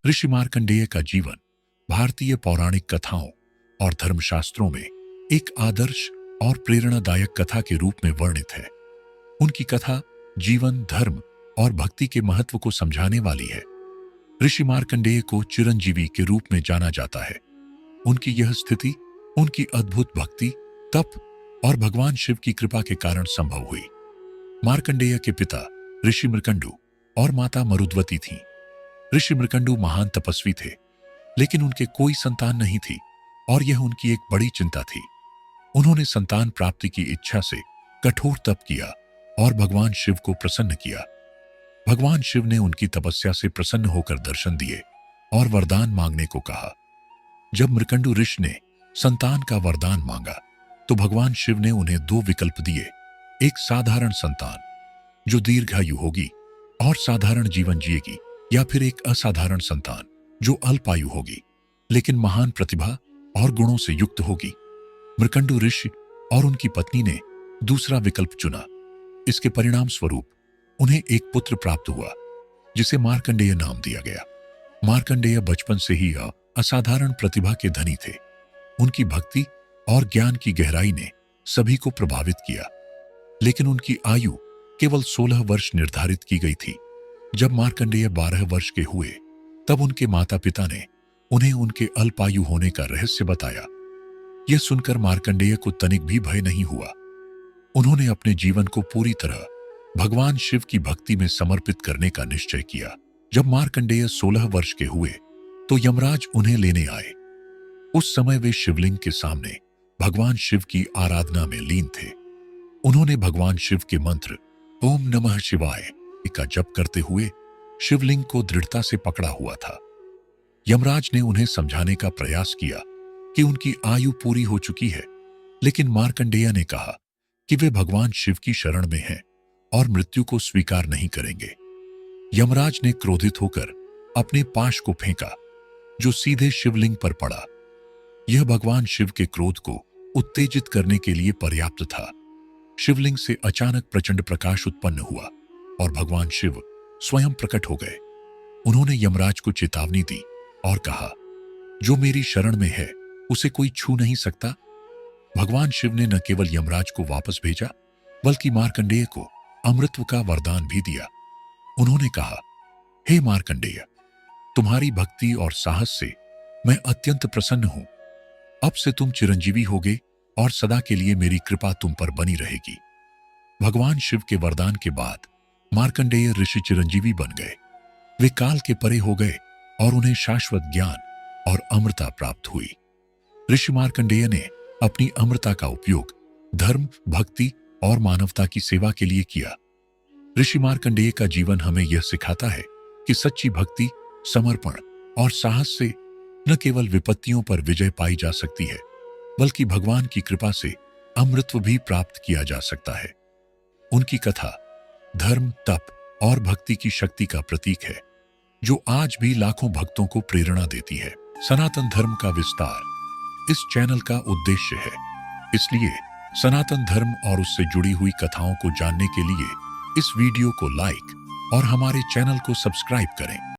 ऋषि मार्कंडेय का जीवन भारतीय पौराणिक कथाओं और धर्मशास्त्रों में एक आदर्श और प्रेरणादायक कथा के रूप में वर्णित है। उनकी कथा जीवन, धर्म और भक्ति के महत्व को समझाने वाली है। ऋषि मार्कंडेय को चिरंजीवी के रूप में जाना जाता है। उनकी यह स्थिति उनकी अद्भुत भक्ति, तप और भगवान शिव की कृपा के कारण संभव हुई। मार्कंडेय के पिता ऋषि मृकंडु और माता मरुद्वती थीं। ऋषि मृकंडु महान तपस्वी थे, लेकिन उनके कोई संतान नहीं थी और यह उनकी एक बड़ी चिंता थी। उन्होंने संतान प्राप्ति की इच्छा से कठोर तप किया और भगवान शिव को प्रसन्न किया। भगवान शिव ने उनकी तपस्या से प्रसन्न होकर दर्शन दिए और वरदान मांगने को कहा। जब मृकंडु ऋषि ने संतान का वरदान मांगा तो भगवान शिव ने उन्हें दो विकल्प दिए, एक साधारण संतान जो दीर्घायु होगी और साधारण जीवन जिएगी, या फिर एक असाधारण संतान जो अल्पायु होगी लेकिन महान प्रतिभा और गुणों से युक्त होगी। मृकंडु ऋषि और उनकी पत्नी ने दूसरा विकल्प चुना। इसके परिणाम स्वरूप उन्हें एक पुत्र प्राप्त हुआ जिसे मार्कंडेय नाम दिया गया। मार्कंडेय बचपन से ही असाधारण प्रतिभा के धनी थे। उनकी भक्ति और ज्ञान की गहराई ने सभी को प्रभावित किया, लेकिन उनकी आयु केवल 16 वर्ष निर्धारित की गई थी। जब मार्कंडेय 12 वर्ष के हुए तब उनके माता पिता ने उन्हें उनके अल्पायु होने का रहस्य बताया। यह सुनकर मार्कंडेय को तनिक भी भय नहीं हुआ। उन्होंने अपने जीवन को पूरी तरह भगवान शिव की भक्ति में समर्पित करने का निश्चय किया। जब मार्कंडेय 16 वर्ष के हुए तो यमराज उन्हें लेने आए। उस समय वे शिवलिंग के सामने भगवान शिव की आराधना में लीन थे। उन्होंने भगवान शिव के मंत्र ओम नमः शिवाय का जप करते हुए शिवलिंग को दृढ़ता से पकड़ा हुआ था। यमराज ने उन्हें समझाने का प्रयास किया कि उनकी आयु पूरी हो चुकी है, लेकिन मार्कंडेय ने कहा कि वे भगवान शिव की शरण में हैं और मृत्यु को स्वीकार नहीं करेंगे। यमराज ने क्रोधित होकर अपने पाश को फेंका जो सीधे शिवलिंग पर पड़ा। यह भगवान शिव के क्रोध को उत्तेजित करने के लिए पर्याप्त था। शिवलिंग से अचानक प्रचंड प्रकाश उत्पन्न हुआ और भगवान शिव स्वयं प्रकट हो गए। उन्होंने यमराज को चेतावनी दी और कहा, जो मेरी शरण में है उसे कोई छू नहीं सकता। भगवान शिव ने न केवल यमराज को वापस भेजा बल्कि मार्कंडेय को अमृतत्व का वरदान भी दिया। उन्होंने कहा, हे मार्कंडेय, तुम्हारी भक्ति और साहस से मैं अत्यंत प्रसन्न हूं। अब से तुम चिरंजीवी होगे और सदा के लिए मेरी कृपा तुम पर बनी रहेगी। भगवान शिव के वरदान के बाद मार्कंडेय ऋषि चिरंजीवी बन गए। वे काल के परे हो गए और उन्हें शाश्वत ज्ञान और अमरता प्राप्त हुई। ऋषि मार्कंडेय ने अपनी अमरता का उपयोग धर्म, भक्ति और मानवता की सेवा के लिए किया। ऋषि मार्कंडेय का जीवन हमें यह सिखाता है कि सच्ची भक्ति, समर्पण और साहस से न केवल विपत्तियों पर विजय पाई जा सकती है बल्कि भगवान की कृपा से अमृतत्व भी प्राप्त किया जा सकता है। उनकी कथा धर्म, तप और भक्ति की शक्ति का प्रतीक है जो आज भी लाखों भक्तों को प्रेरणा देती है। सनातन धर्म का विस्तार इस चैनल का उद्देश्य है, इसलिए सनातन धर्म और उससे जुड़ी हुई कथाओं को जानने के लिए इस वीडियो को लाइक और हमारे चैनल को सब्सक्राइब करें।